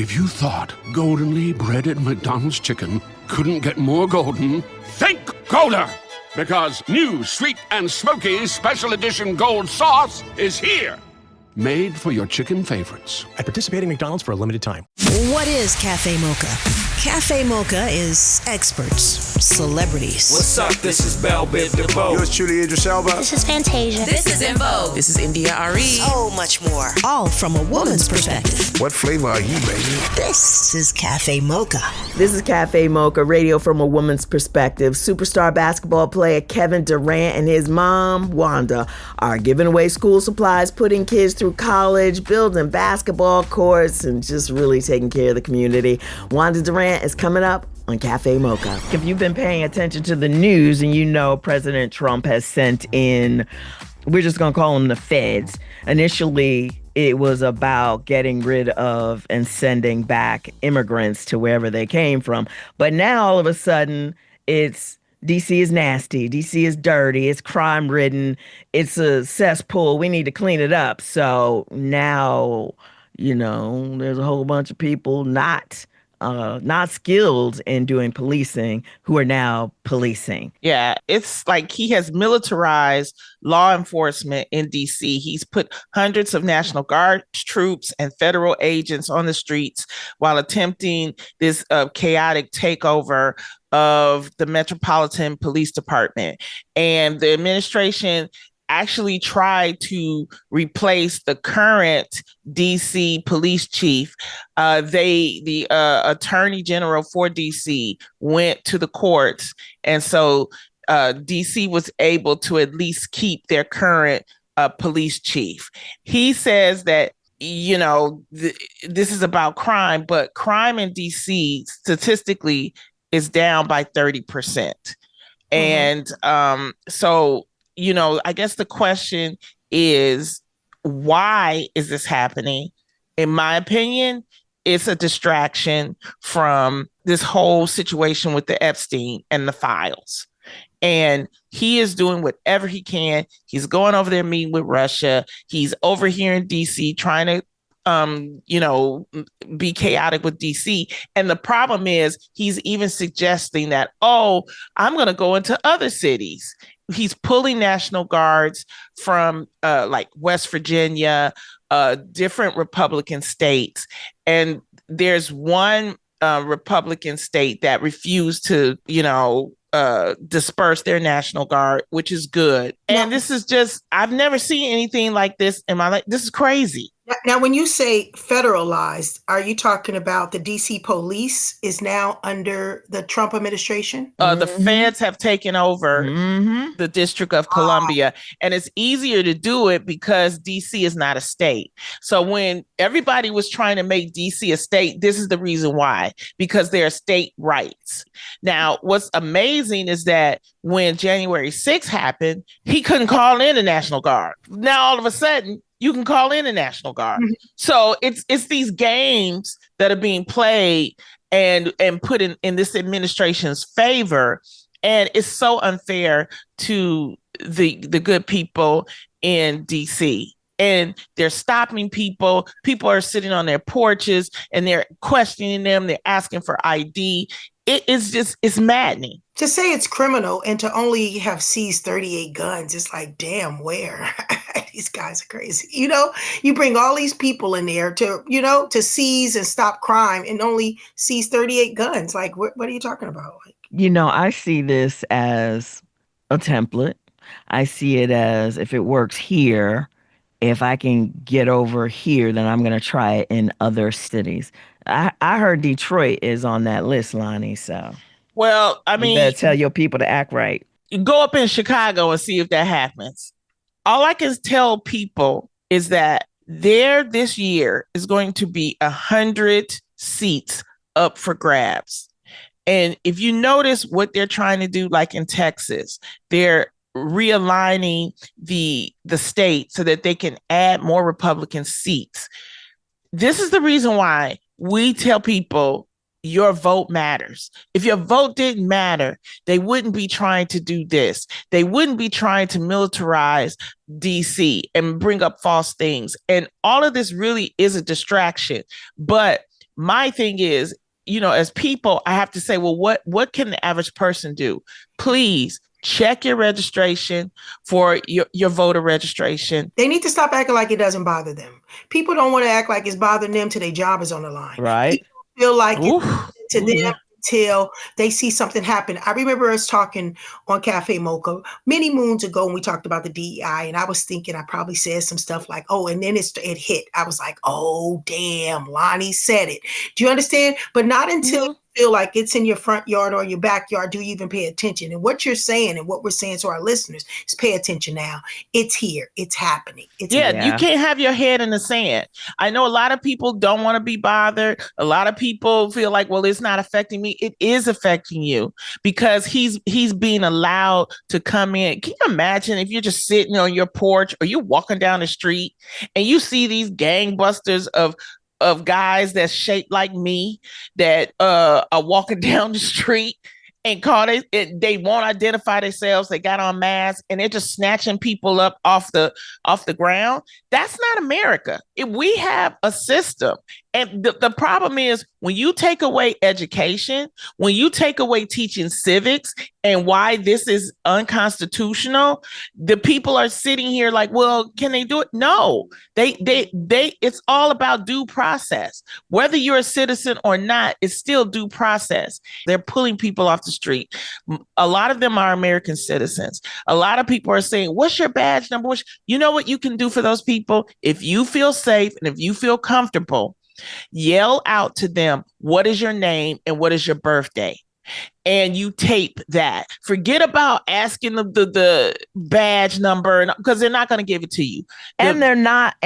If you thought goldenly breaded McDonald's chicken couldn't get more golden, think Golder! Because new sweet and smoky special edition gold sauce is here. Made for your chicken favorites. At participating McDonald's for a limited time. What is Cafe Mocha? Cafe Mocha is experts, celebrities. What's up? This is Belle Biv DeVoe. Yours truly, Idris Elba. This is Fantasia. This is In Vogue. This is India Ari. So much more. All from a woman's perspective. What flavor are you, baby? This is Cafe Mocha. This is Cafe Mocha, radio from a woman's perspective. Superstar basketball player Kevin Durant and his mom, Wanda, are giving away school supplies, putting kids through college, building basketball courts, and just really taking care of the community. Wanda Durant is coming up on Cafe Mocha. If you've been paying attention to the news and you know President Trump has sent in, we're just going to call them the feds. Initially, it was about getting rid of and sending back immigrants to wherever they came from. But now all of a sudden, it's DC is nasty. DC is dirty. It's crime ridden. It's a cesspool. We need to clean it up. So now, there's a whole bunch of people not skilled in doing policing who are now policing. Yeah, it's like he has militarized law enforcement in DC. He's put hundreds of National Guard troops and federal agents on the streets while attempting this chaotic takeover of the Metropolitan Police Department. And the administration actually tried to replace the current DC police chief. The attorney general for DC went to the courts. And so DC was able to at least keep their current police chief. He says that, this is about crime, but crime in DC statistically is down by 30%. And so, I guess the question is, why is this happening? In my opinion, it's a distraction from this whole situation with the Epstein and the files. And he is doing whatever he can. He's going over there meeting with Russia. He's over here in DC trying to be chaotic with DC. And the problem is he's even suggesting that, I'm going to go into other cities. He's pulling National Guards from like West Virginia, different Republican states. And there's one Republican state that refused to, disperse their National Guard, which is good. And this is just, I've never seen anything like this in my life. This is crazy. Now, when you say federalized, are you talking about the DC police is now under the Trump administration? The feds have taken over the District of Columbia, and it's easier to do it because DC is not a state. So when everybody was trying to make DC a state, this is the reason why, because there are state rights. Now, what's amazing is that when January 6th happened, he couldn't call in the National Guard. Now, all of a sudden, you can call in the National Guard. So it's these games that are being played and put in this administration's favor. And it's so unfair to the good people in DC. And they're stopping people. People are sitting on their porches and they're questioning them. They're asking for ID. It's maddening. To say it's criminal and to only have seized 38 guns, it's like, damn, where? These guys are crazy. You bring all these people in there to seize and stop crime and only seize 38 guns. Like, what are you talking about? I see this as a template. I see it as, if it works here, if I can get over here, then I'm going to try it in other cities. I heard Detroit is on that list, Lonnie, so. Well, I mean, you better tell your people to act right. Go up in Chicago and see if that happens. All I can tell people is that there this year is going to be 100 seats up for grabs. And if you notice what they're trying to do, like in Texas, they're realigning the state so that they can add more Republican seats. This is the reason why we tell people your vote matters. If your vote didn't matter, they wouldn't be trying to do this. They wouldn't be trying to militarize DC and bring up false things. And all of this really is a distraction. But my thing is, as people, I have to say, well, what can the average person do? Please check your registration for your voter registration. They need to stop acting like it doesn't bother them. People don't want to act like it's bothering them till their job is on the line. Right. People feel like Ooh, it's to ooh, them yeah. until they see something happen. I remember us talking on Cafe Mocha many moons ago when we talked about the DEI, and I was thinking I probably said some stuff like, oh, and then it hit. I was like, oh, damn, Lonnie said it. Do you understand? But not until you feel like it's in your front yard or your backyard do you even pay attention. And what you're saying and what we're saying to our listeners is pay attention now. It's here. It's happening. It's Yeah, you can't have your head in the sand. I know a lot of people don't want to be bothered. A lot of people feel like, well, it's not affecting me. It is affecting you because he's being allowed to come in. Can you imagine if you're just sitting on your porch or you're walking down the street and you see these gangbusters of guys that's shaped like me that are walking down the street and they won't identify themselves. They got on masks and they're just snatching people up off the ground. That's not America. We have a system. And the problem is when you take away education, when you take away teaching civics and why this is unconstitutional, the people are sitting here like, well, can they do it? No, it's all about due process. Whether you're a citizen or not, it's still due process. They're pulling people off the street. A lot of them are American citizens. A lot of people are saying, what's your badge number? You know what you can do for those people? If you feel safe and if you feel comfortable, yell out to them, what is your name and what is your birthday? And you tape that. Forget about asking the badge number because they're not going to give it to you. And they're not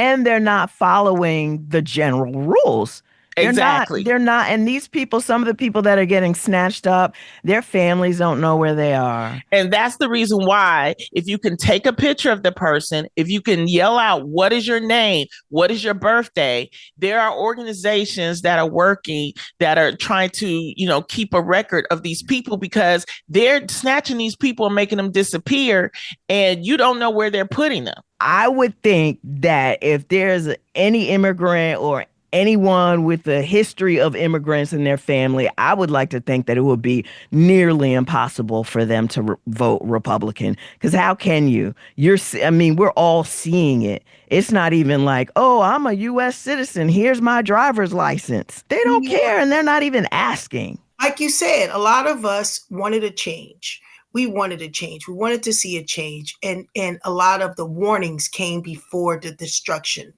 following the general rules. Exactly. They're not. And these people, some of the people that are getting snatched up, their families don't know where they are. And that's the reason why, if you can take a picture of the person, if you can yell out, what is your name? What is your birthday? There are organizations that are working that are trying to, keep a record of these people because they're snatching these people and making them disappear. And you don't know where they're putting them. I would think that if there's any immigrant or anyone with a history of immigrants in their family, I would like to think that it would be nearly impossible for them to vote Republican. Because how can you? We're all seeing it. It's not even like, oh, I'm a U.S. citizen. Here's my driver's license. They don't care, and they're not even asking. Like you said, a lot of us wanted a change. We wanted a change. We wanted to see a change. And a lot of the warnings came before the destruction.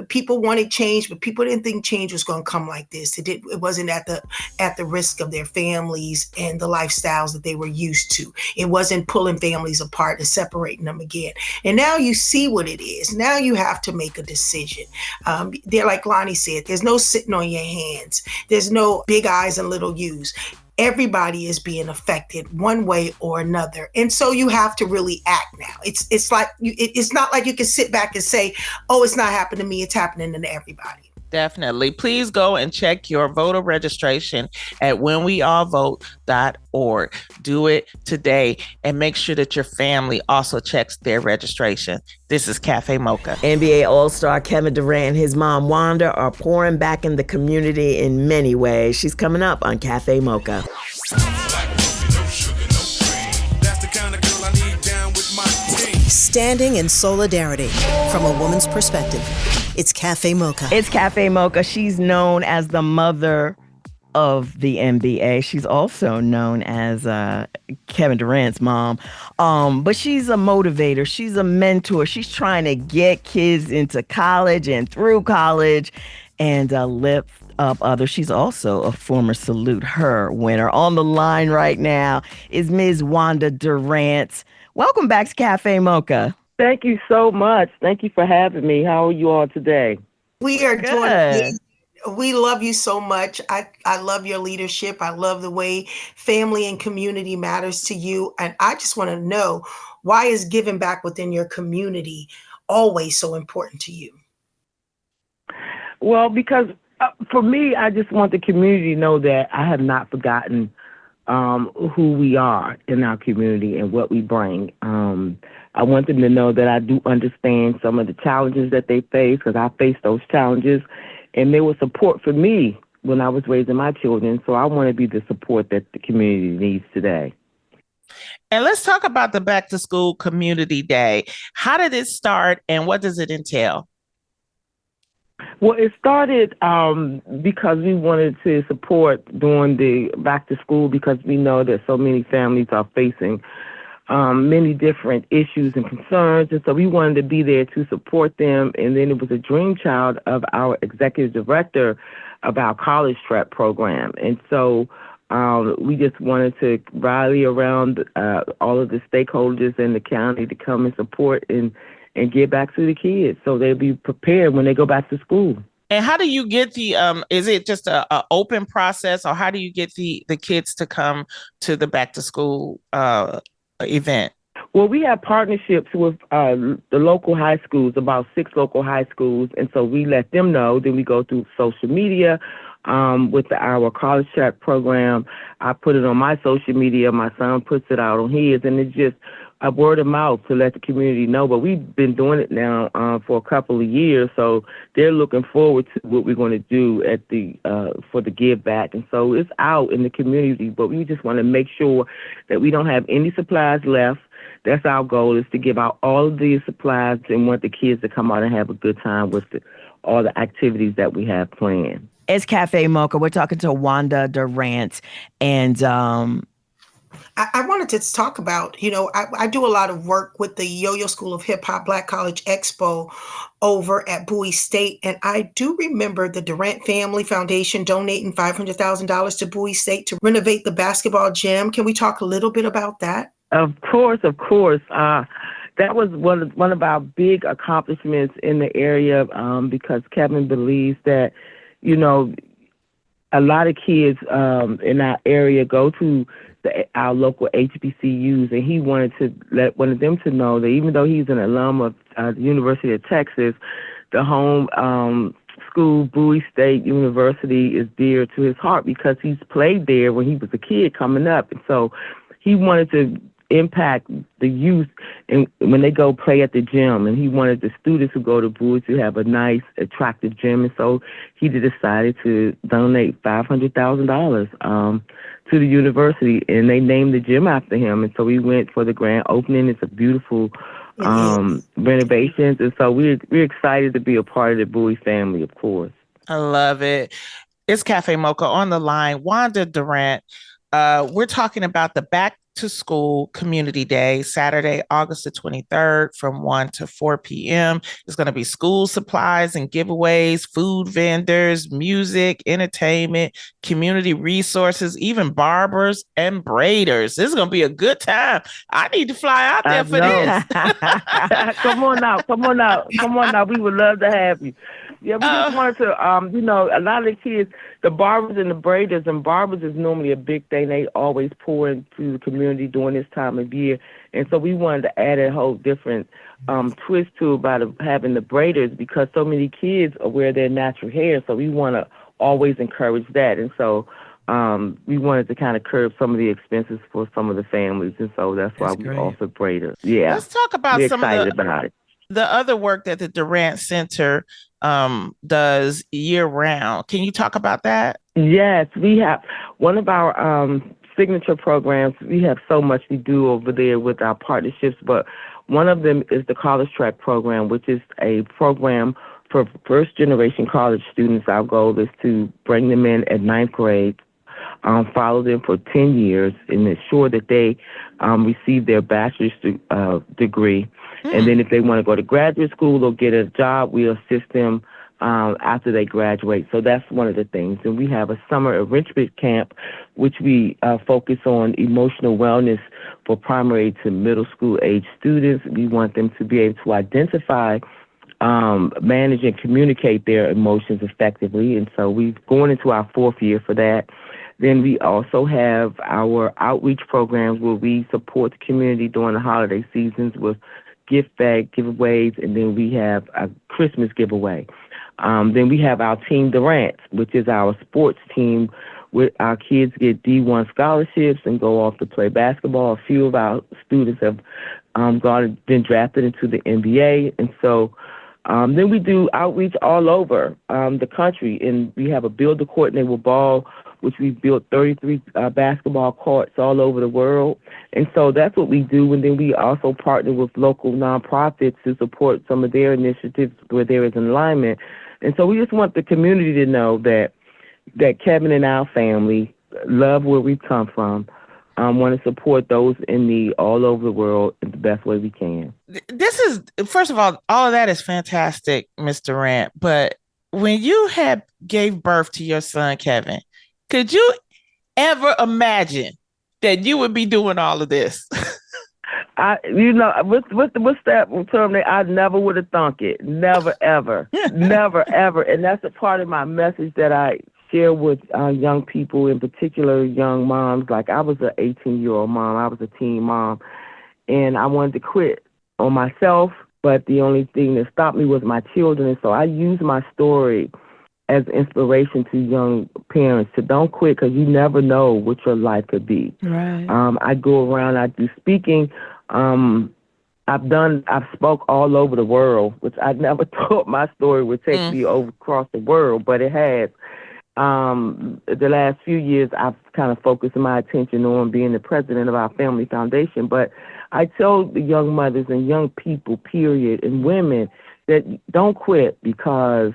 People wanted change, but people didn't think change was going to come like this. It wasn't at the risk of their families and the lifestyles that they were used to. It wasn't pulling families apart and separating them again. And now you see what it is. Now you have to make a decision. They're like Lonnie said, there's no sitting on your hands. There's no big eyes and little U's. Everybody is being affected one way or another. And so you have to really act now. It's like it's not like you can sit back and say, oh, it's not happening to me. It's happening to everybody. Definitely. Please go and check your voter registration at whenweallvote.org. Do it today and make sure that your family also checks their registration. This is Cafe Mocha. NBA All-Star Kevin Durant and his mom Wanda are pouring back in the community in many ways. She's coming up on Cafe Mocha. Standing in solidarity from a woman's perspective. It's Cafe Mocha. It's Cafe Mocha. She's known as the mother of the NBA. She's also known as Kevin Durant's mom. But she's a motivator. She's a mentor. She's trying to get kids into college and through college and lift up others. She's also a former Salute Her winner. On the line right now is Ms. Wanda Durant. Welcome back to Cafe Mocha. Thank you so much. Thank you for having me. How are you all today? We are Good. doing. We love you so much. I love your leadership. I love the way family and community matters to you. And I just want to know, why is giving back within your community always so important to you? Well, because for me, I just want the community to know that I have not forgotten who we are in our community and what we bring. I want them to know that I do understand some of the challenges that they face, because I face those challenges and they were support for me when I was raising my children. So I want to be the support that the community needs today. And let's talk about the Back to School Community Day. How did it start and what does it entail? Well, it started because we wanted to support during the back to school because we know that so many families are facing many different issues and concerns. And so we wanted to be there to support them. And then it was a dream child of our executive director of our college prep program. And so we just wanted to rally around all of the stakeholders in the county to come and support and get back to the kids so they'll be prepared when they go back to school. And how do you get is it just a open process, or how do you get the kids to come to the back to school event? Well, we have partnerships with the local high schools, about 6 local high schools. And so we let them know. Then we go through social media with our college chat program. I put it on my social media. My son puts it out on his. And it's just a word of mouth to let the community know. But we've been doing it now for a couple of years. So they're looking forward to what we're going to do at the for the give back. And so it's out in the community. But we just want to make sure that we don't have any supplies left. That's our goal, is to give out all of these supplies and want the kids to come out and have a good time with all the activities that we have planned. It's Cafe Mocha. We're talking to Wanda Durant. And I wanted to talk about, I do a lot of work with the Yo-Yo School of Hip Hop Black College Expo over at Bowie State. And I do remember the Durant Family Foundation donating $500,000 to Bowie State to renovate the basketball gym. Can we talk a little bit about that? Of course. That was one of our big accomplishments in the area because Kevin believes that, a lot of kids in our area go to our local HBCUs, and he wanted them to know that even though he's an alum of the University of Texas, the home school, Bowie State University, is dear to his heart because he's played there when he was a kid coming up. And so he wanted to impact the youth and when they go play at the gym, and he wanted the students who go to Bowie to have a nice, attractive gym. And so he decided to donate $500,000 to the university, and they named the gym after him. And so we went for the grand opening. It's a beautiful renovations, and so we're excited to be a part of the Bowie family, of course. I love it. It's Cafe Mocha on the line. Wanda Durant. We're talking about the Back to School Community Day, Saturday, August the 23rd from 1 to 4 p.m. It's going to be school supplies and giveaways, food vendors, music, entertainment, community resources, even barbers and braiders. This is going to be a good time. I need to fly out there for this. Come on out. We would love to have you. Yeah, we just wanted to, a lot of the kids, the barbers and the braiders, and barbers is normally a big thing. They always pour into the community during this time of year. And so we wanted to add a whole different twist to about having the braiders because so many kids wear their natural hair. So we want to always encourage that. And so we wanted to kind of curb some of the expenses for some of the families. And so that's why we offer braiders. Yeah. Let's talk about We're some excited of about it. The other work that the Durant Center does year round. Can you talk about that? Yes, we have one of our signature programs. We have so much we do over there with our partnerships, but one of them is the College Track program, which is a program for first-generation college students. Our goal is to bring them in at 9th grade, follow them for 10 years, and ensure that they receive their bachelor's degree. And then if they want to go to graduate school or get a job, we assist them after they graduate. So that's one of the things. And we have a summer enrichment camp, which we focus on emotional wellness for primary to middle school age students. We want them to be able to identify, manage, and communicate their emotions effectively. And so we're going into our 4th year for that. Then we also have our outreach programs where we support the community during the holiday seasons with gift bag giveaways, and then we have a Christmas giveaway. Then we have our Team Durant, which is our sports team, where our kids get D1 scholarships and go off to play basketball. A few of our students have been drafted into the NBA, and so Then we do outreach all over the country, and we have a Build a Court Neighbor Ball, which we've built 33 basketball courts all over the world. And so that's what we do. And then we also partner with local nonprofits to support some of their initiatives where there is alignment. And so we just want the community to know that Kevin and our family love where we've come from, want to support those in need all over the world in the best way we can. This is, first of all of that is fantastic, Ms. Durant. But when you gave birth to your son, Kevin, could you ever imagine that you would be doing all of this? What's that term? I never would have thunk it. Never, ever. Never, ever. And that's a part of my message that I share with young people, in particular young moms. Like, I was an 18-year-old mom. I was a teen mom. And I wanted to quit on myself, but the only thing that stopped me was my children. And so I use my story as inspiration to young parents to don't quit, because you never know what your life could be. Right. I go around, I do speaking. I've spoke all over the world, which I never thought my story would take me across the world, but it has. The last few years, I've kind of focused my attention on being the president of our family foundation. But I told the young mothers and young people, period, and women, that don't quit, because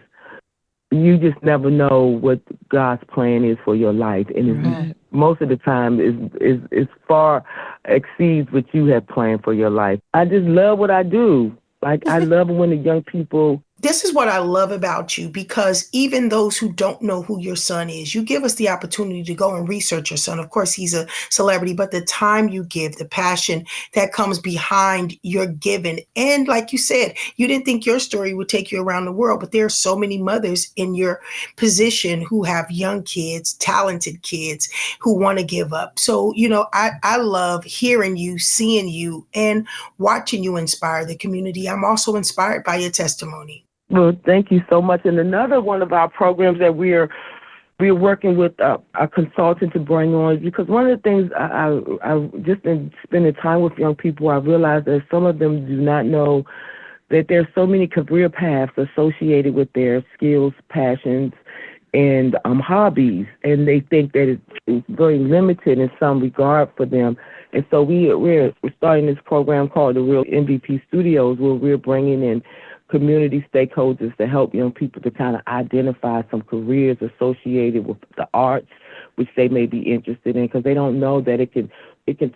you just never know what God's plan is for your life. And most of the time is far exceeds what you have planned for your life. I just love what I do. Like, I love when the young people... This is what I love about you, because even those who don't know who your son is, you give us the opportunity to go and research your son. Of course, he's a celebrity, but the time you give, the passion that comes behind your giving. And like you said, you didn't think your story would take you around the world, but there are so many mothers in your position who have young kids, talented kids, who want to give up. So, I love hearing you, seeing you, and watching you inspire the community. I'm also inspired by your testimony. Well, thank you so much. And another one of our programs that we're working with a consultant to bring on, because one of the things I just in spending time with young people, I realized that some of them do not know that there's so many career paths associated with their skills, passions, and hobbies, and they think that it's very limited in some regard for them. And so we're starting this program called the Real MVP Studios, where we're bringing in community stakeholders to help young people to kind of identify some careers associated with the arts, which they may be interested in, because they don't know that it can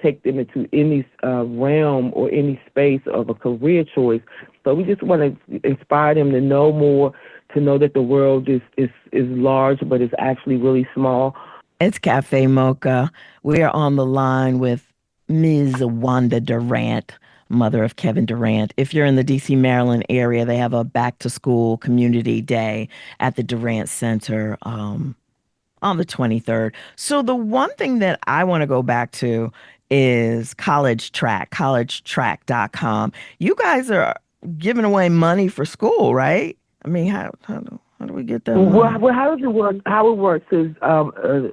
take them into any realm or any space of a career choice. So we just want to inspire them to know more, to know that the world is large, but it's actually really small. It's Cafe Mocha. We are on the line with Ms. Wanda Durant, mother of Kevin Durant. If you're in the D.C., Maryland area, they have a back-to-school community day at the Durant Center on the 23rd. So the one thing that I want to go back to is College Track, collegetrack.com. You guys are giving away money for school, right? I mean, how do we get that money? Well, how does it work? How it works is a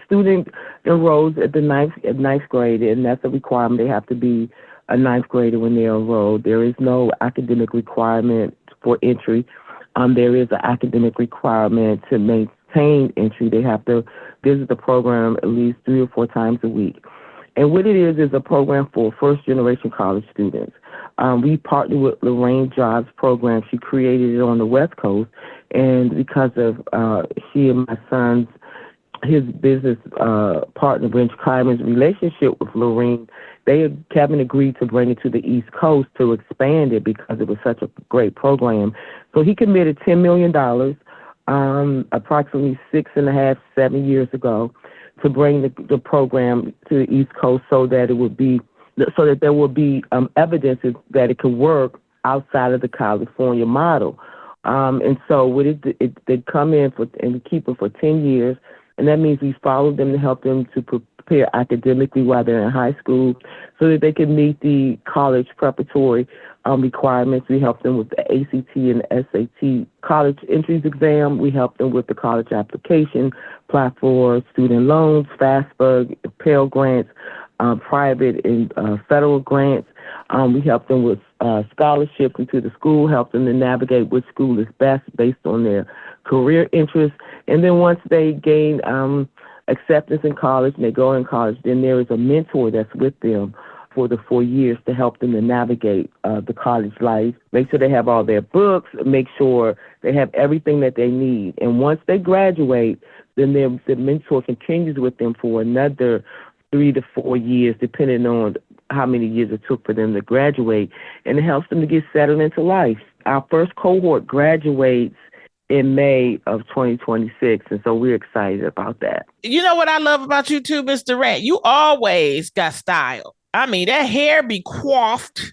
student enrolls at the ninth grade, and that's a requirement. They have to be a ninth grader when they're enrolled. There is no academic requirement for entry. There is an academic requirement to maintain entry. They have to visit the program at least 3 or 4 times a week. And what it is a program for first-generation college students. We partner with Lorraine Jobs program. She created it on the West Coast, and because of she and my son's his business partner, Rich Kleiman's relationship with Lorraine, Kevin agreed to bring it to the East Coast to expand it because it was such a great program. So he committed $10 million, approximately 6.5, 7 years ago, to bring the program to the East Coast so that there will be evidence that it could work outside of the California model. And so they come in and we keep it for 10 years. And that means we follow them to help them to prepare academically while they're in high school so that they can meet the college preparatory requirements. We help them with the ACT and SAT college entrance exam. We help them with the college application, apply for student loans, FAFSA, Pell grants, private and federal grants. We help them with scholarships into the school, help them to navigate which school is best based on their career interests. And then once they gain acceptance in college and they go in college, then there is a mentor that's with them for the 4 years to help them to navigate the college life, make sure they have all their books, make sure they have everything that they need. And once they graduate, then the mentor continues with them for another 3 to 4 years, depending on how many years it took for them to graduate, and it helps them to get settled into life. Our first cohort graduates in May of 2026, and so we're excited about that. You know what I love about you too, Miss Durant? You always got style. I mean, that hair be coiffed.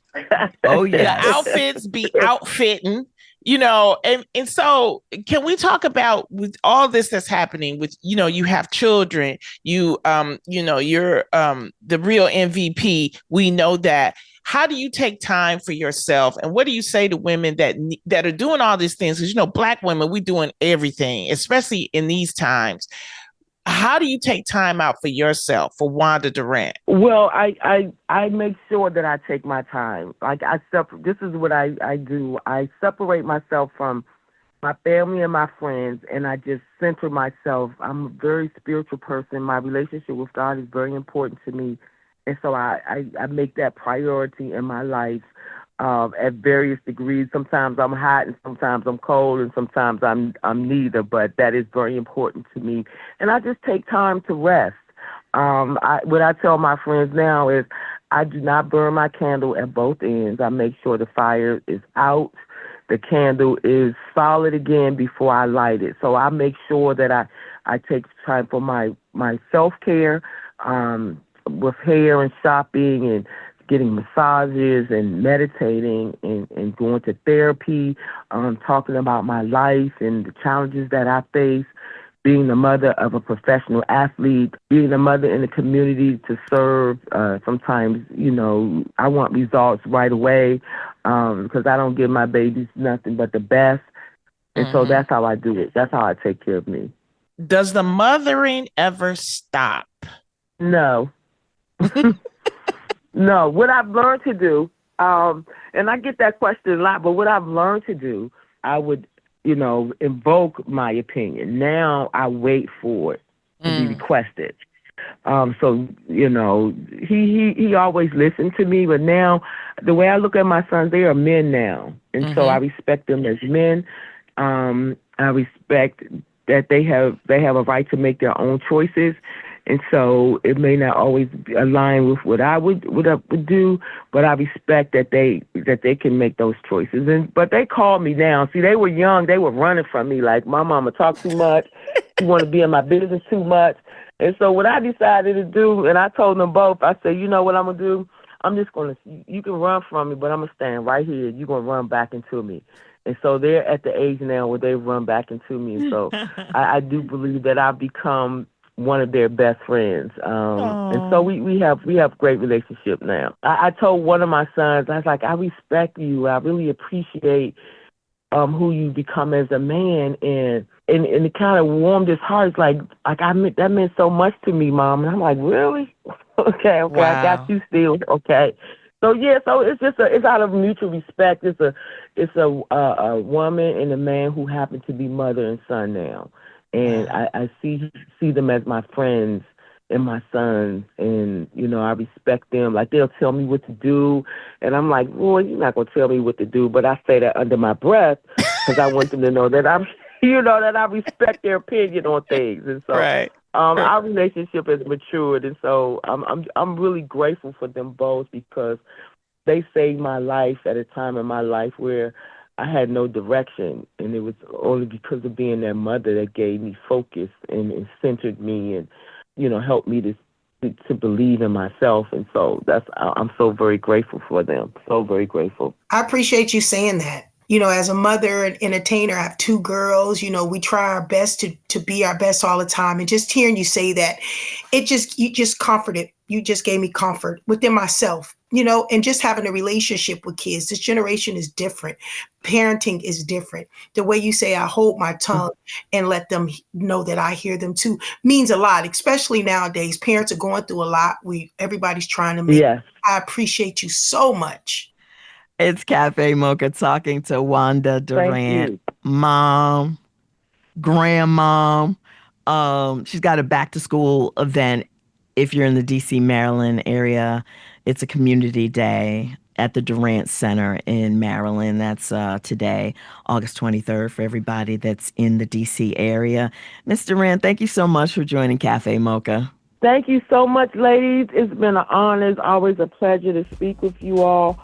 Oh, yeah. The outfits be outfitting, and so can we talk about with all this that's happening with, you have children, you're the real MVP. We know that. How do you take time for yourself? And what do you say to women that are doing all these things? Because, Black women, we doing everything, especially in these times. How do you take time out for yourself, for Wanda Durant? Well, I make sure that I take my time. Like this is what I do. I separate myself from my family and my friends, and I just center myself. I'm a very spiritual person. My relationship with God is very important to me, and so I make that priority in my life. At various degrees. Sometimes I'm hot and sometimes I'm cold and sometimes I'm neither, but that is very important to me. And I just take time to rest. What I tell my friends now is I do not burn my candle at both ends. I make sure the fire is out, the candle is solid again before I light it. So I make sure that I take time for my self-care with hair and shopping and getting massages and meditating and going to therapy, talking about my life and the challenges that I face, being the mother of a professional athlete, being a mother in the community to serve. Sometimes, I want results right away because I don't give my babies nothing but the best. And so that's how I do it. That's how I take care of me. Does the mothering ever stop? No. No, what I've learned to do, and I get that question a lot, but what I've learned to do, I would, invoke my opinion. Now I wait for it to be requested. So, he always listened to me, but now the way I look at my sons, they are men now. And so I respect them as men. I respect that they have a right to make their own choices. And so it may not always align with what I would do, but I respect that they can make those choices. But they call me now. See, they were young. They were running from me like, my mama talk too much. She want to be in my business too much. And so what I decided to do, and I told them both, I said, you know what I'm going to do? I'm just going to, you can run from me, but I'm going to stand right here. You're going to run back into me. And so they're at the age now where they run back into me. And so I do believe that I've become one of their best friends. And so we have great relationship now. I told one of my sons, I was like, I respect you. I really appreciate who you become as a man. And it kind of warmed his heart. It's like that meant so much to me, Mom. And I'm like, really? Okay, wow. I got you still. Okay. So so it's out of mutual respect. It's a woman and a man who happen to be mother and son now. And I see them as my friends and my sons, and, I respect them. Like, they'll tell me what to do, and I'm like, boy, you're not going to tell me what to do, but I say that under my breath because I want them to know that that I respect their opinion on things. And so our relationship has matured, and so I'm really grateful for them both because they saved my life at a time in my life where I had no direction, and it was only because of being their mother that gave me focus and centered me and, helped me to believe in myself. And so I'm so very grateful for them. So very grateful. I appreciate you saying that. As a mother and entertainer, I have 2 girls. We try our best to be our best all the time. And just hearing you say that, you just comforted. You just gave me comfort within myself, and just having a relationship with kids. This generation is different. Parenting is different. The way you say, I hold my tongue and let them know that I hear them too means a lot, especially nowadays. Parents are going through a lot. Everybody's trying to make. Yes. I appreciate you so much. It's Cafe Mocha talking to Wanda Durant, mom, grandmom. She's got a back to school event. If you're in the DC, Maryland area, it's a community day at the Durant Center in Maryland. That's today, August 23rd, for everybody that's in the DC area. Miss Durant, thank you so much for joining Cafe Mocha. Thank you so much, ladies. It's been an honor. It's always a pleasure to speak with you all.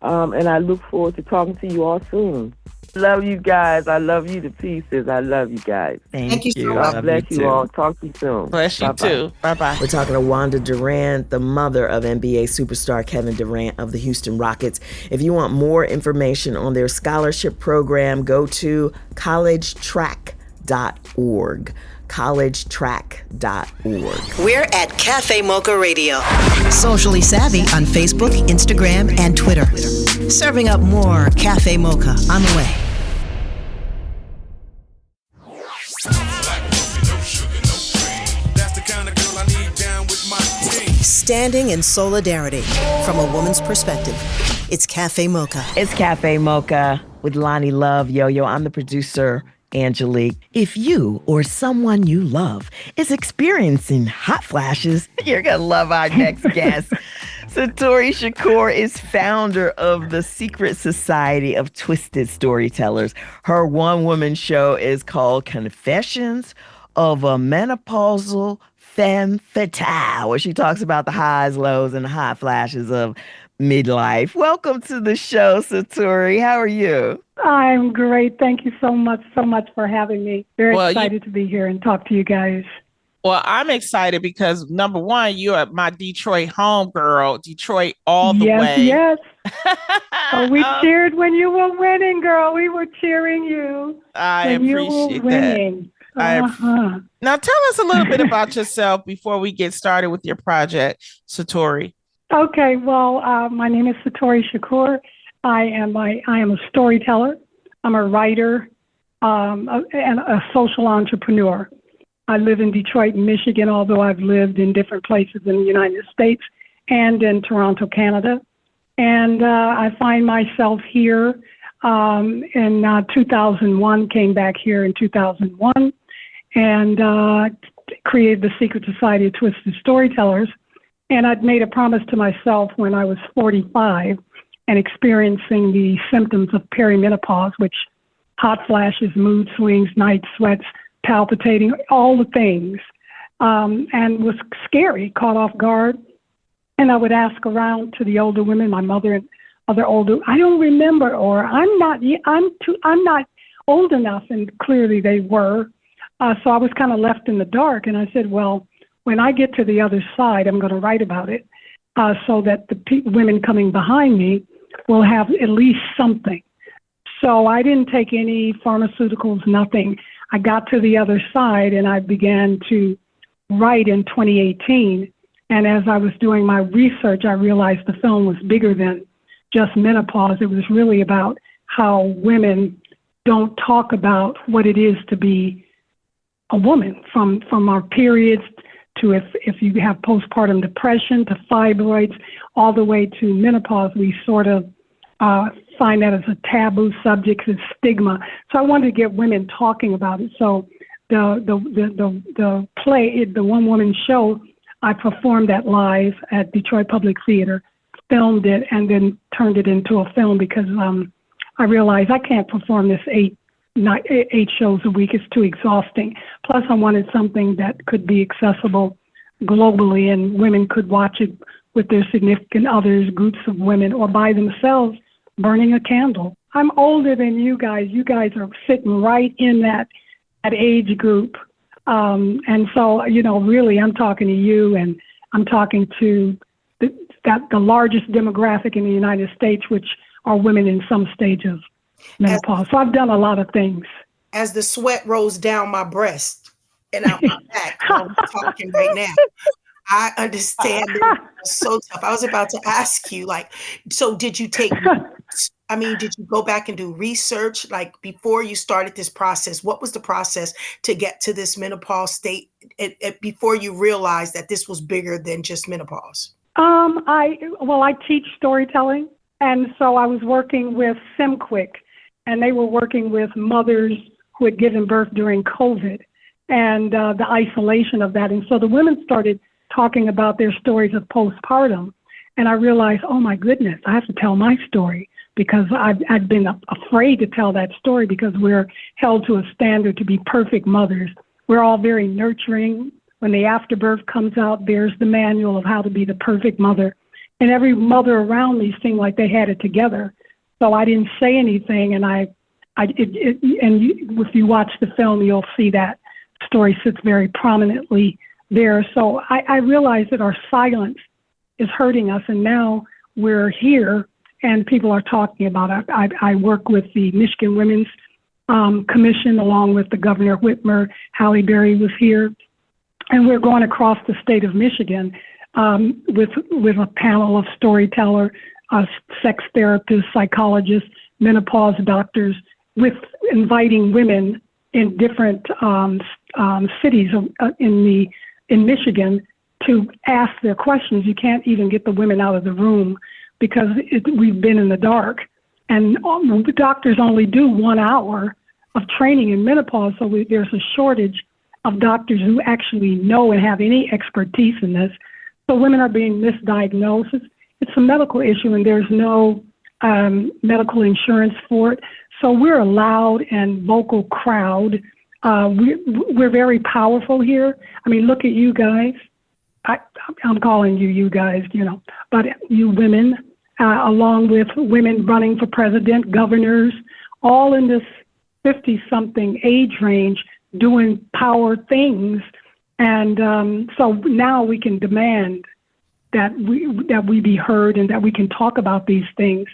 And I look forward to talking to you all soon. Love you guys. I love you to pieces. I love you guys. Thank you. So God bless you all. Talk to you soon. Bless you too. Bye-bye. We're talking to Wanda Durant, the mother of NBA superstar Kevin Durant of the Houston Rockets. If you want more information on their scholarship program, go to collegetrack.org. collegetrack.org. We're at Cafe Mocha Radio. Socially savvy on Facebook, Instagram, and Twitter. Serving up more Cafe Mocha on the way. Standing in solidarity from a woman's perspective. It's Cafe Mocha. It's Cafe Mocha with Lonnie Love, Yo-Yo. I'm the producer, Angelique. If you or someone you love is experiencing hot flashes, you're going to love our next guest. Satori Shakur is founder of the Secret Society of Twisted Storytellers. Her one-woman show is called Confessions of a Menopausal Femme Fatale, where she talks about the highs, lows, and the hot flashes of midlife. Welcome to the show, Satori. How are you? I'm great. Thank you so much for having me. Very excited to be here and talk to you guys. Well, I'm excited because, number one, you are my Detroit homegirl, Detroit all the way. Yes. Oh, we cheered when you were winning, girl. We were cheering you. I appreciate that. Now, tell us a little bit about yourself before we get started with your project, Satori. Okay. Well, my name is Satori Shakur. I am a storyteller. I'm a writer and a social entrepreneur. I live in Detroit, Michigan, although I've lived in different places in the United States and in Toronto, Canada. And I find myself here in 2001, came back here in 2001, and created the Secret Society of Twisted Storytellers. And I'd made a promise to myself when I was 45 and experiencing the symptoms of perimenopause, which hot flashes, mood swings, night sweats, palpitating, all the things, and was scary, caught off guard. And I would ask around to the older women, my mother and other older, I don't remember, or I'm not old enough, and clearly they were. So I was kind of left in the dark, and I said, well, when I get to the other side, I'm going to write about it so that the women coming behind me will have at least something. So I didn't take any pharmaceuticals, nothing. I got to the other side, and I began to write in 2018. And as I was doing my research, I realized the film was bigger than just menopause. It was really about how women don't talk about what it is to be a woman, from our periods to if you have postpartum depression, to fibroids, all the way to menopause. We sort of find that as a taboo subject, as stigma. So I wanted to get women talking about it. So the play, the one woman show, I performed that live at Detroit Public Theater, filmed it, and then turned it into a film because I realized I can't perform this eight shows a week. It's too exhausting. Plus, I wanted something that could be accessible globally, and women could watch it with their significant others, groups of women, or by themselves, burning a candle. I'm older than you guys. You guys are sitting right in that age group. And so, really, I'm talking to you, and I'm talking to the largest demographic in the United States, which are women in some stage of menopause. So I've done a lot of things. As the sweat rolls down my breast and out my back, I'm talking right now. I understand it was so tough. I was about to ask you, so did you take notes? I mean, did you go back and do research? Like, before you started this process, what was the process to get to this menopause state before you realized that this was bigger than just menopause? I teach storytelling, And so I was working with SimQuick, and they were working with mothers who had given birth during COVID and the isolation of that. And so the women started talking about their stories of postpartum. And I realized, oh my goodness, I have to tell my story, because I'd been afraid to tell that story because we're held to a standard to be perfect mothers. We're all very nurturing. When the afterbirth comes out, there's the manual of how to be the perfect mother. And every mother around me seemed like they had it together. So I didn't say anything. And if you watch the film, you'll see that story sits very prominently there. So I realized that our silence is hurting us. And now we're here and people are talking about it. I work with the Michigan Women's Commission along with the Governor Whitmer. Halle Berry was here. And we're going across the state of Michigan with a panel of storyteller, sex therapists, psychologists, menopause doctors, with inviting women in different cities in Michigan to ask their questions. You can't even get the women out of the room because we've been in the dark. And the doctors only do 1 hour of training in menopause, so there's a shortage of doctors who actually know and have any expertise in this. So women are being misdiagnosed. It's a medical issue, and there's no medical insurance for it. So we're a loud and vocal crowd. We're very powerful here. I mean, look at you guys. I'm calling you guys, but you women, along with women running for president, governors, all in this 50-something age range, doing power things. And so now we can demand that we be heard and that we can talk about these things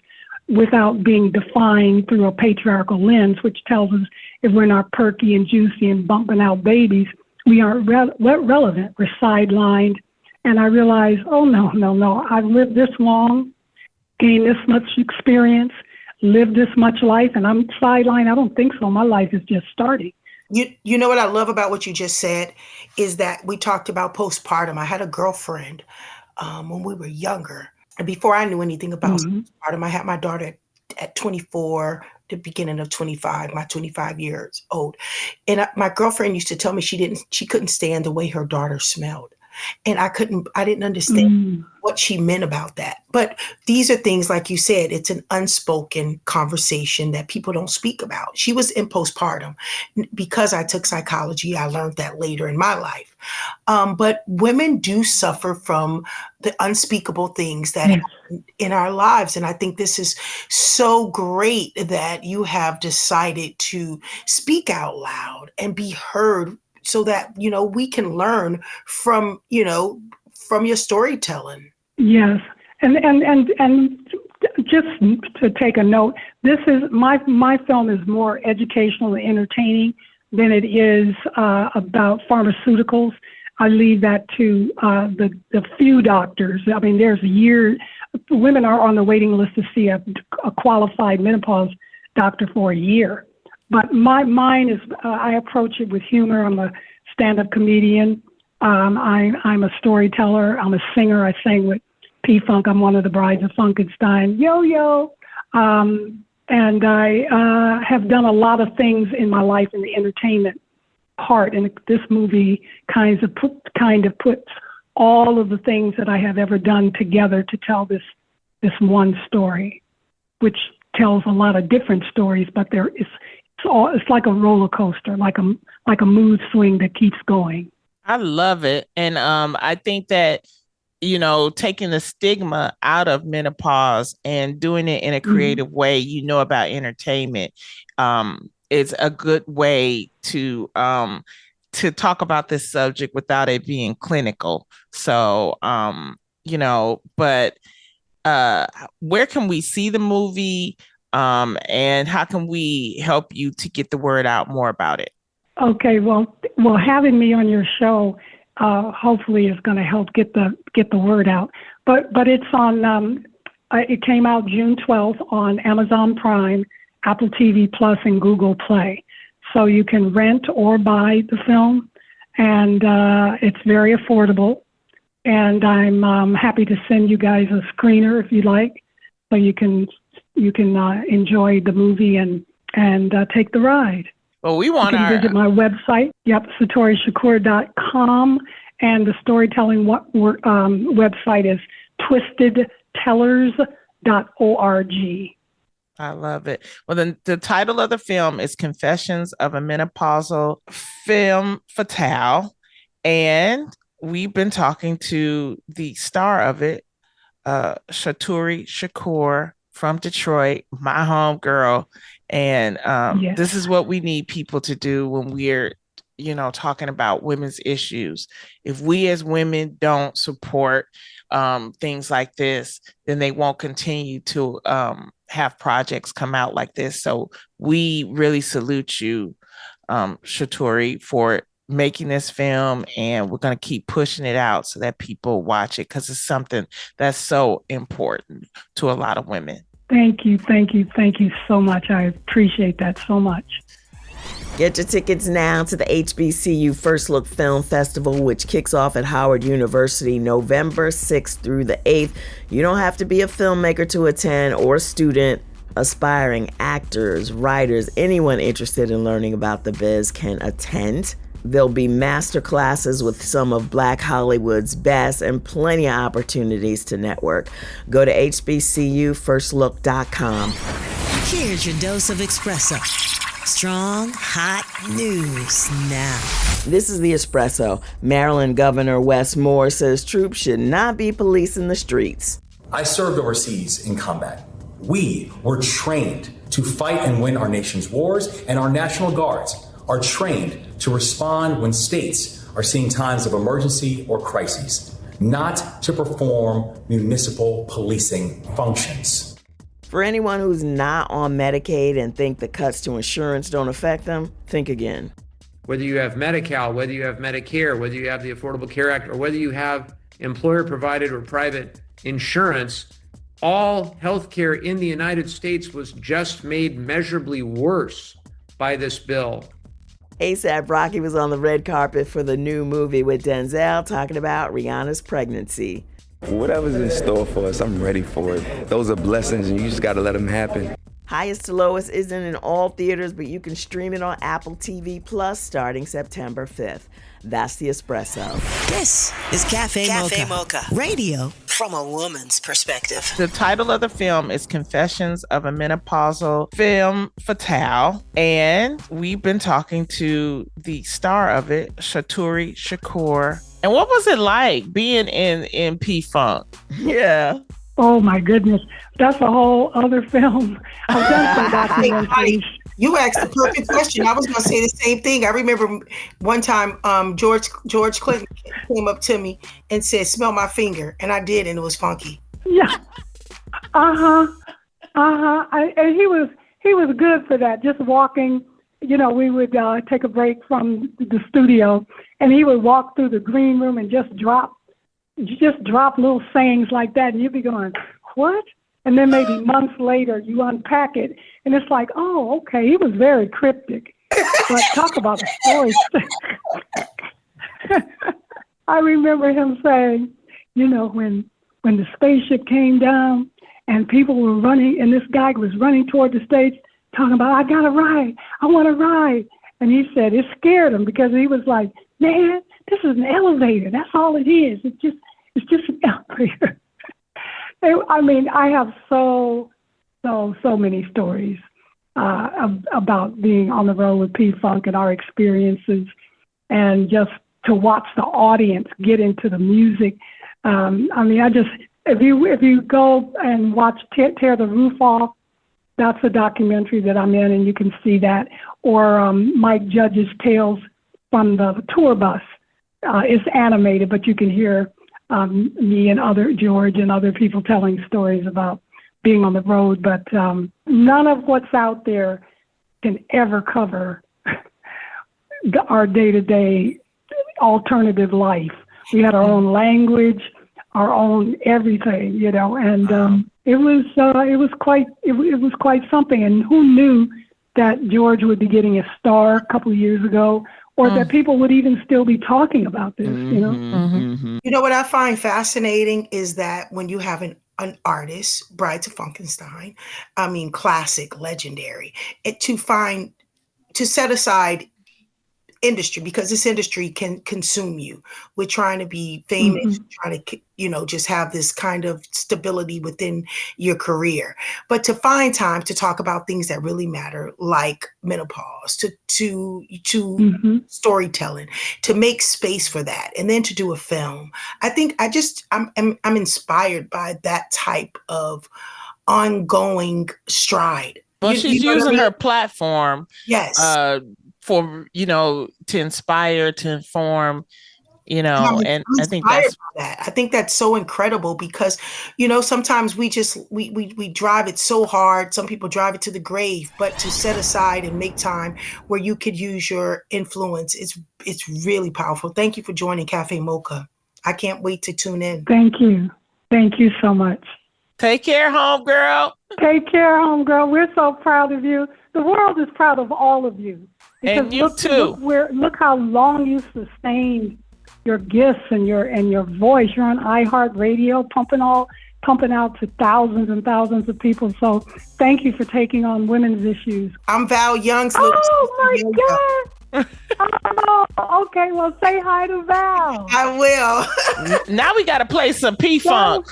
without being defined through a patriarchal lens, which tells us if we're not perky and juicy and bumping out babies, we aren't relevant. We're sidelined. And I realized, oh, no. I've lived this long, gained this much experience, lived this much life, and I'm sidelined. I don't think so. My life is just starting. You know what I love about what you just said is that we talked about postpartum. I had a girlfriend when we were younger. And before I knew anything about postpartum, I had my daughter at 24, the beginning of 25, my 25 years old. And my girlfriend used to tell me she couldn't stand the way her daughter smelled. And I didn't understand what she meant about that. But these are things, like you said, it's an unspoken conversation that people don't speak about. She was in postpartum. Because I took psychology, I learned that later in my life. But women do suffer from the unspeakable things that happen in our lives. And I think this is so great that you have decided to speak out loud and be heard, so that, we can learn from your storytelling. Yes. And just to take a note, this is my film is more educational and entertaining than it is about pharmaceuticals. I leave that to the few doctors. I mean, there's years, women are on the waiting list to see a qualified menopause doctor for a year. But mine is, I approach it with humor. I'm a stand-up comedian. I'm a storyteller. I'm a singer. I sang with P-Funk. I'm one of the brides of Funkenstein. Yo-yo. And I have done a lot of things in my life in the entertainment part. And this movie kind of puts all of the things that I have ever done together to tell this one story, which tells a lot of different stories, but it's like a roller coaster, like a mood swing that keeps going. I love it. And I think that, taking the stigma out of menopause and doing it in a creative way, about entertainment, is a good way to talk about this subject without it being clinical. So, but where can we see the movie? And how can we help you to get the word out more about it? Okay, well, having me on your show hopefully is going to help get the word out. But it's on. It came out June 12th on Amazon Prime, Apple TV Plus, and Google Play. So you can rent or buy the film, and it's very affordable. And I'm happy to send you guys a screener if you like. so you can enjoy the movie and take the ride. Well, we want you can visit my website, Satorishakur.com, and the storytelling website is twistedtellers.org. I love it. Well, then the title of the film is Confessions of a Menopausal Femme Fatale. And we've been talking to the star of it, Shaturi Shakur from Detroit, my home girl. And Yes. This is what we need people to do when we're, talking about women's issues. If we as women don't support things like this, then they won't continue to have projects come out like this. So we really salute you, Shaturi, for making this film, and we're going to keep pushing it out so that people watch it, because it's something that's so important to a lot of women. Thank you so much. I appreciate that so much. Get your tickets now to the HBCU First Look Film Festival, which kicks off at Howard University November 6th through the 8th. You don't have to be a filmmaker to attend, or a student. Aspiring actors, writers, anyone interested in learning about the biz can attend. There'll be master classes with some of Black Hollywood's best and plenty of opportunities to network. Go to hbcufirstlook.com. Here's your dose of espresso. Strong, hot news now. This is the Espresso. Maryland Governor Wes Moore says troops should not be policing the streets. I served overseas in combat. We were trained to fight and win our nation's wars, and our National Guards are trained to respond when states are seeing times of emergency or crises, not to perform municipal policing functions. For anyone who's not on Medicaid and think the cuts to insurance don't affect them, think again. Whether you have Medi-Cal, whether you have Medicare, whether you have the Affordable Care Act, or whether you have employer-provided or private insurance, all healthcare in the United States was just made measurably worse by this bill. A$AP Rocky was on the red carpet for the new movie with Denzel, talking about Rihanna's pregnancy. Whatever's in store for us, I'm ready for it. Those are blessings, and you just got to let them happen. Highest to Lowest isn't in all theaters, but you can stream it on Apple TV Plus starting September 5th. That's the Espresso. This is Cafe Mocha. Radio from a woman's perspective. The title of the film is Confessions of a Menopausal Femme Fatale. And we've been talking to the star of it, Shaturi Shakur. And what was it like being in P-Funk? Yeah. Oh my goodness. That's a whole other film. I've done some documentaries. You asked the perfect question. I was going to say the same thing. I remember one time George Clinton came up to me and said, "Smell my finger," and I did, and it was funky. Yeah. And he was good for that. Just walking, we would take a break from the studio, and he would walk through the green room and just drop little sayings like that, and you'd be going, "What?" And then maybe months later, you unpack it, and it's like, oh, okay, he was very cryptic. But talk about a story. I remember him saying, when the spaceship came down and people were running, and this guy was running toward the stage, talking about, "I got to ride. I want to ride." And he said it scared him because he was like, "Man, this is an elevator. That's all it is. It's just an elevator." I mean, I have so many stories about being on the road with P-Funk and our experiences, and just to watch the audience get into the music. If you go and watch Tear the Roof Off, that's a documentary that I'm in, and you can see that. Or Mike Judge's Tales from the Tour Bus. It's animated, but you can hear me and George and other people telling stories about being on the road. But none of what's out there can ever cover our day-to-day alternative life. We had our own language, our own everything, and it was quite something. And who knew that George would be getting a star a couple of years ago, or that people would even still be talking about this, You know what I find fascinating is that when you have an an artist, Brides of Frankenstein, I mean, classic, legendary, to set aside industry, because this industry can consume you. We're trying to be famous, trying to, just have this kind of stability within your career. But to find time to talk about things that really matter, like menopause, to storytelling, to make space for that, and then to do a film. I think I'm inspired by that type of ongoing stride. Well, she's know what I using mean? her platform, Yes. For to inspire, to inform, and I'm I think inspired that's by that. I think that's so incredible because, sometimes we drive it so hard. Some people drive it to the grave, but to set aside and make time where you could use your influence, it's really powerful. Thank you for joining Cafe Mocha. I can't wait to tune in. Thank you. Thank you so much. Take care, homegirl. Take care, homegirl. We're so proud of you. The world is proud of all of you. And you too. Look how long you sustained your gifts and your voice. You're on iHeartRadio, pumping out to thousands and thousands of people. So thank you for taking on women's issues. I'm Val Young's. Oh my God. Oh, okay. Well, say hi to Val. I will. Now we got to play some P-Funk.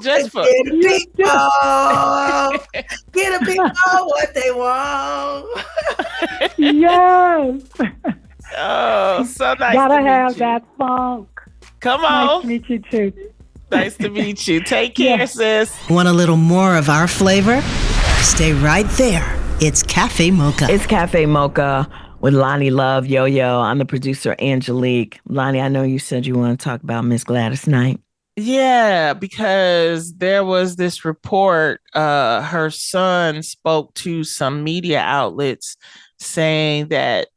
Just for get a people what they want. Yes. Oh, so nice. Gotta have that funk. Come on. Nice to meet you too. Nice to meet you. Take care, sis. Want a little more of our flavor? Stay right there. It's Cafe Mocha. It's Cafe Mocha with Lonnie Love, Yo-Yo. I'm the producer, Angelique. Lonnie, I know you said you want to talk about Miss Gladys Knight. Yeah, because there was this report, her son spoke to some media outlets saying that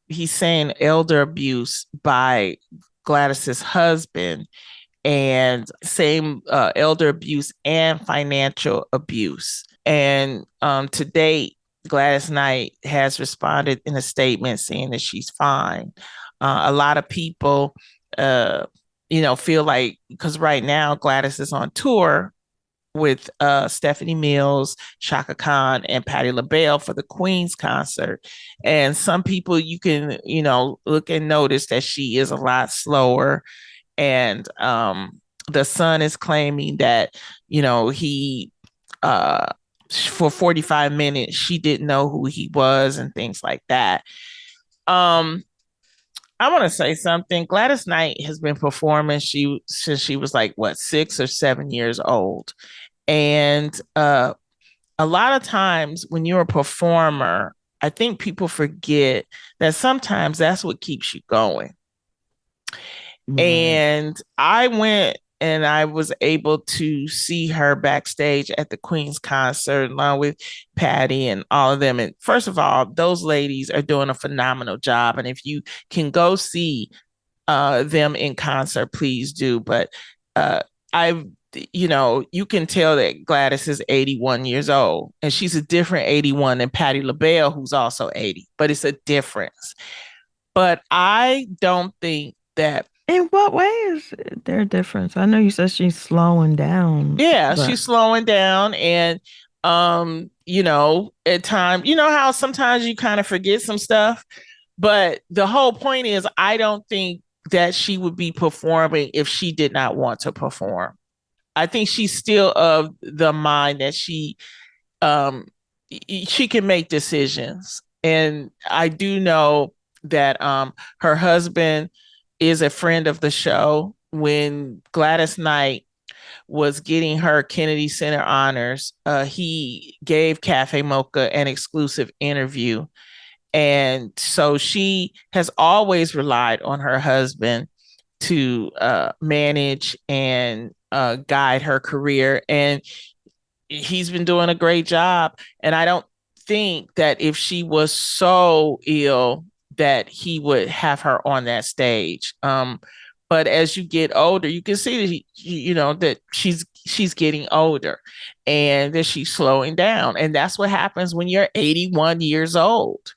he's saying elder abuse by Gladys's husband, and same elder abuse and financial abuse. And to date, Gladys Knight has responded in a statement saying that she's fine. A lot of people, feel like, because right now Gladys is on tour with Stephanie Mills, Shaka Khan, and Patti LaBelle for the Queen's concert. And some people, you can, look and notice that she is a lot slower. And the son is claiming that, he, for 45 minutes, she didn't know who he was and things like that. I want to say something. Gladys Knight has been performing since she was like, 6 or 7 years old. And a lot of times when you're a performer, I think people forget that sometimes that's what keeps you going. Mm-hmm. And I went and I was able to see her backstage at the Queen's concert along with Patti and all of them. And first of all, those ladies are doing a phenomenal job. And if you can go see them in concert, please do. But you can tell that Gladys is 81 years old, and she's a different 81 than Patti LaBelle, who's also 80, but it's a difference. But I don't think that. In what way is there a difference? I know you said she's slowing down. Yeah, she's slowing down. And, at times, how sometimes you kind of forget some stuff. But the whole point is, I don't think that she would be performing if she did not want to perform. I think she's still of the mind that she can make decisions. And I do know that her husband is a friend of the show. When Gladys Knight was getting her Kennedy Center honors, he gave Cafe Mocha an exclusive interview. And so she has always relied on her husband to manage and guide her career. And he's been doing a great job. And I don't think that if she was so ill that he would have her on that stage. But as you get older, you can see that, that she's getting older and that she's slowing down. And that's what happens when you're 81 years old.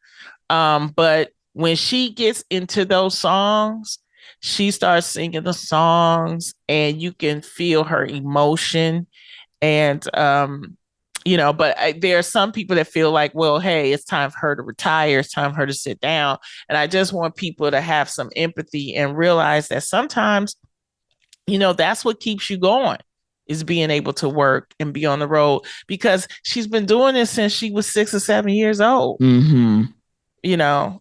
But when she gets into those songs, she starts singing the songs and you can feel her emotion. And, but there are some people that feel like, well, hey, it's time for her to retire. It's time for her to sit down. And I just want people to have some empathy and realize that sometimes, that's what keeps you going, is being able to work and be on the road, because she's been doing this since she was 6 or 7 years old. Mm-hmm.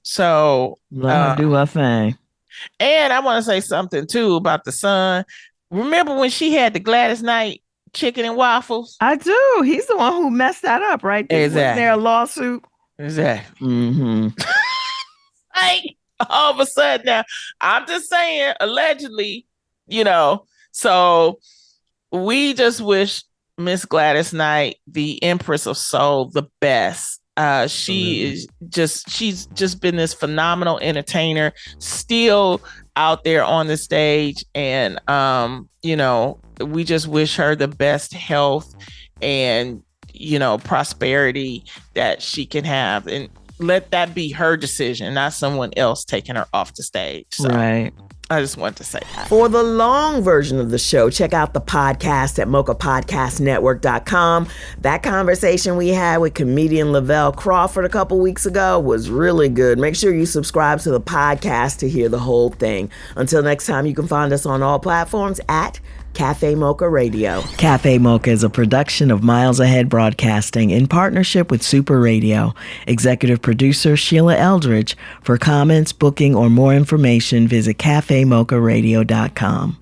So let her do her thing. And I want to say something too about the son. Remember when she had the Gladys Knight chicken and waffles? I do. He's the one who messed that up, right? Exactly. Wasn't there a lawsuit? Exactly. Mm-hmm. Like, all of a sudden now, I'm just saying, allegedly, so we just wish Miss Gladys Knight, the Empress of Soul, the best. She's just been this phenomenal entertainer, still out there on the stage. And, we just wish her the best health and, prosperity that she can have. And let that be her decision, not someone else taking her off the stage. So. Right. I just wanted to say that. For the long version of the show, check out the podcast at mochapodcastnetwork.com. That conversation we had with comedian Lavelle Crawford a couple weeks ago was really good. Make sure you subscribe to the podcast to hear the whole thing. Until next time, you can find us on all platforms at Cafe Mocha Radio. Cafe Mocha is a production of Miles Ahead Broadcasting in partnership with Super Radio. Executive producer Sheila Eldridge. For comments, booking, or more information, visit cafemocharadio.com.